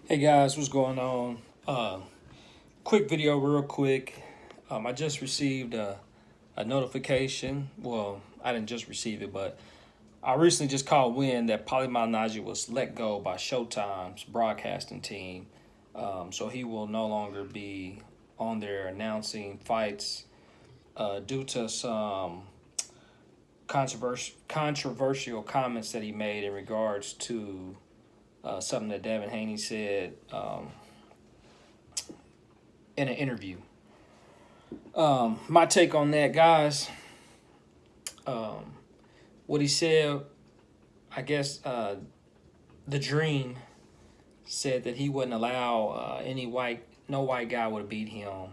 Hey guys, what's going on? Quick video, real quick. I just received a notification. Well, I didn't just receive it, but I recently just caught wind that Paulie Malignaggi was let go by Showtime's broadcasting team. So he will no longer be on there announcing fights due to some controversial comments that he made in regards to something that Devin Haney said in an interview. My take on that, guys, um, what he said, I guess the Dream said that he wouldn't allow no white guy would beat him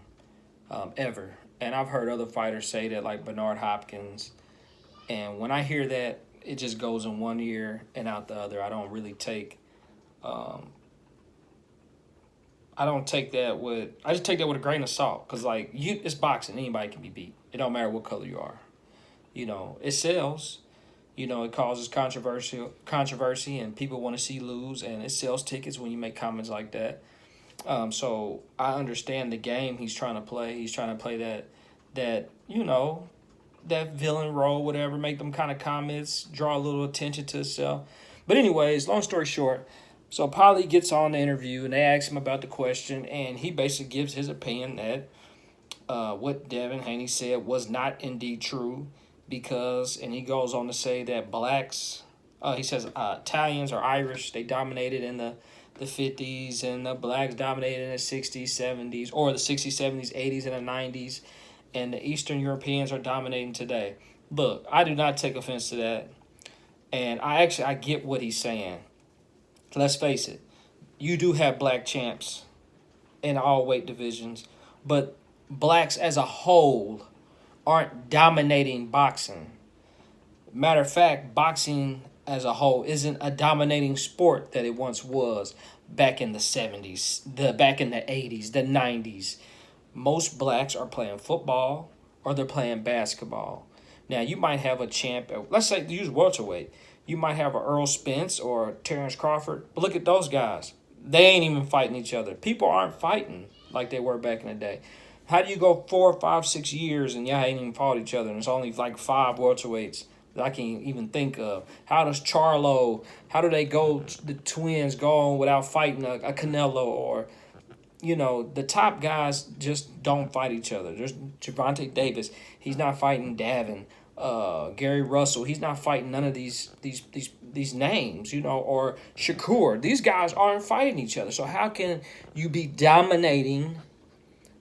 ever. And I've heard other fighters say that, like Bernard Hopkins. And when I hear that, it just goes in one ear and out the other. Um, I don't take that with. I just take that with a grain of salt, cause like it's boxing. Anybody can be beat. It don't matter what color you are. It sells. It causes controversy, and people want to see lose, and it sells tickets when you make comments like that. So I understand the game he's trying to play. He's trying to play that that villain role, whatever. Make them kind of comments, draw a little attention to itself. But anyways, long story short, so Polly gets on the interview, and they ask him about the question, and he basically gives his opinion that what Devin Haney said was not indeed true because, and he goes on to say that blacks, he says Italians or Irish, they dominated in the 50s, and the blacks dominated in the 60s, 70s, or the 60s, 70s, 80s, and the 90s, and the Eastern Europeans are dominating today. Look, I do not take offense to that, and I get what he's saying. Let's face it, you do have black champs in all weight divisions, but blacks as a whole aren't dominating boxing. Matter of fact, boxing as a whole isn't a dominating sport that it once was back in the 70s, back in the 80s, the 90s. Most blacks are playing football or they're playing basketball. Now, you might have a champ, let's say use welterweight. You might have a Earl Spence or Terrence Crawford, but look at those guys. They ain't even fighting each other. People aren't fighting like they were back in the day. How do you go 4, 5, 6 years and y'all ain't even fought each other? And it's only like five welterweights that I can even think of. How does Charlo? How do they go? The twins go on without fighting a Canelo or the top guys just don't fight each other. There's Javante Davis. He's not fighting Davin. Gary Russell. He's not fighting none of these names, or Shakur. These guys aren't fighting each other. So how can you be dominating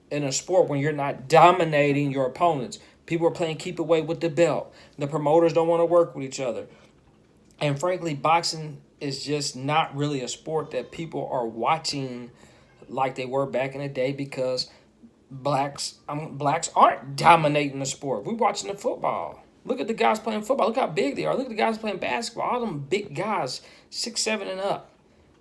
in a sport when you're not dominating your opponents? People are playing keep away with the belt. The promoters don't want to work with each other. And frankly, boxing is just not really a sport that people are watching like they were back in the day because blacks aren't dominating the sport. We're watching the football. Look at the guys playing football. Look how big they are. Look at the guys playing basketball. All them big guys, 6'7" and up.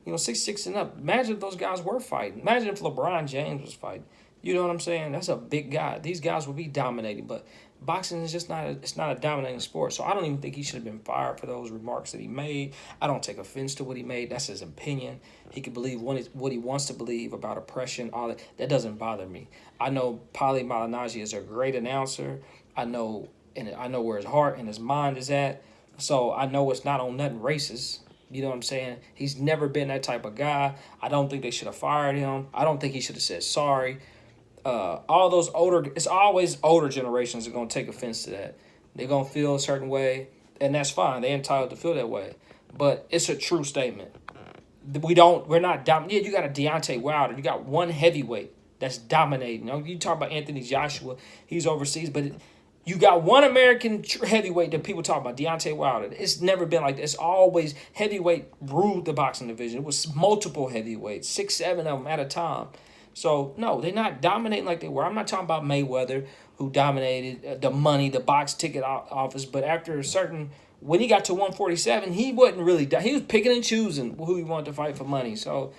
6'6" and up. Imagine if those guys were fighting. Imagine if LeBron James was fighting. You know what I'm saying? That's a big guy. These guys would be dominating, but boxing is just it's not a dominating sport. So I don't even think he should have been fired for those remarks that he made. I don't take offense to what he made. That's his opinion. He can believe what he wants to believe about oppression, all that. That doesn't bother me. I know Paulie Malignaggi is a great announcer. I know where his heart and his mind is at. So I know it's not on nothing racist. You know what I'm saying? He's never been that type of guy. I don't think they should have fired him. I don't think he should have said sorry. All those it's always older generations that are going to take offense to that. They're going to feel a certain way, and that's fine. They're entitled to feel that way. But it's a true statement. We're not dominating. Yeah, you got a Deontay Wilder. You got one heavyweight that's dominating. You talk about Anthony Joshua. He's overseas, but you got one American heavyweight that people talk about, Deontay Wilder. It's never been like this. It's always heavyweight ruled the boxing division. It was multiple heavyweights, 6, 7 of them at a time. So, no, they're not dominating like they were. I'm not talking about Mayweather, who dominated the money, the box ticket office. But after when he got to 147, he wasn't really, he was picking and choosing who he wanted to fight for money. So,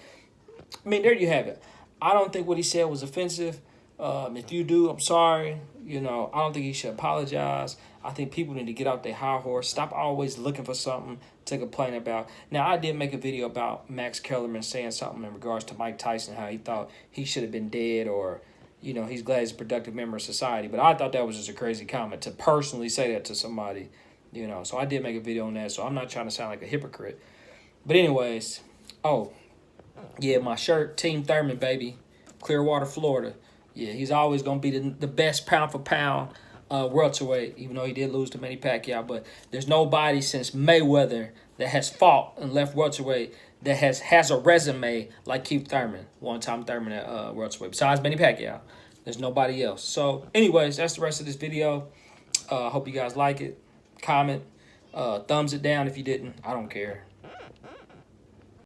I mean, there you have it. I don't think what he said was offensive. If you do, I'm sorry. I don't think he should apologize. I think people need to get out their high horse. Stop always looking for something to complain about. Now, I did make a video about Max Kellerman saying something in regards to Mike Tyson, how he thought he should have been dead, or, you know, he's glad he's a productive member of society. But I thought that was just a crazy comment to personally say that to somebody, you know. So I did make a video on that. So I'm not trying to sound like a hypocrite. But anyways, oh, yeah, my shirt, Team Thurman, baby. Clearwater, Florida. Yeah, he's always going to be the best pound for pound welterweight, even though he did lose to Manny Pacquiao. But there's nobody since Mayweather that has fought and left welterweight that has a resume like Keith Thurman, one-time Thurman at welterweight. Besides Manny Pacquiao, there's nobody else. So, anyways, that's the rest of this video. Hope you guys like it. Comment. Thumbs it down if you didn't. I don't care.